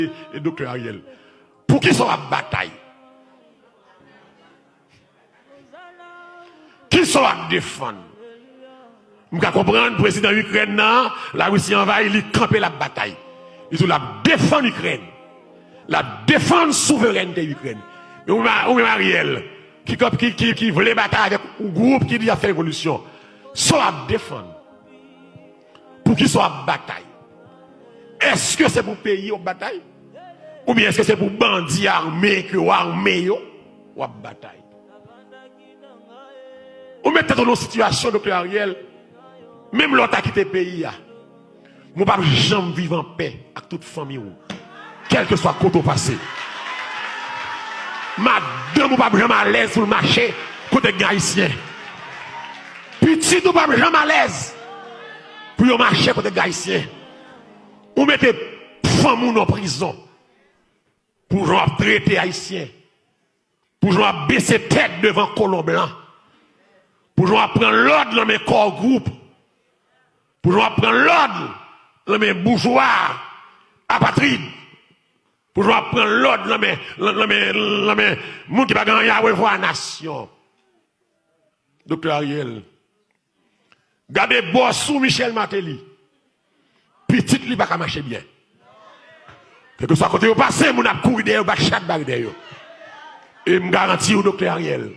Et docteur Ariel, pour qui sont la bataille? Qui sont à défendre? Je comprends le président Ukraine, la Russie envahit, il campe la bataille. Ils ont la défendre l'Ukraine. La défendre souveraineté Ukraine. Mais ou même Ariel, qui voulait bataille avec un groupe qui dit à faire révolution, sont à défendre. Pour qui sont à bataille? Est-ce que c'est pour payer aux bataille? Ou bien est-ce que c'est pour bandits armés qui ont armé ou à bataille? Ou mettez dans une situation, docteur Ariel, même l'autre a quitté le pays, je ne peux pas jamais vivre en paix avec toute famille, quel que soit le côté passé. Madame, je ne peux pas jamais à l'aise pour le marché côté haïtien. Petit, je ne peux pas jamais à l'aise pour le marché côté haïtien. Ou mettez famille en prison pour traiter haïtien, pour baisser tête devant colon blanc, pour prendre l'ordre dans mes corps groupes, pour prendre l'ordre dans mes bourgeois apatrides, pour prendre l'ordre dans mes gens qui ne peuvent rien revoir la nation. Docteur Ariel, gardez boss sous Michel Martelly, petit li pas marcher bien. Quel que soit côté au passé, mon a couru derrière, chaque bague derrière. Et me garantis au docteur Ariel,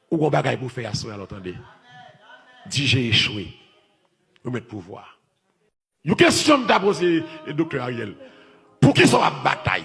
ou on bagaille pour faire ça, l'entendez. Dis j'ai échoué. Vous mettez pouvoir. Une question de poser, docteur Ariel. Pour qui sont la bataille?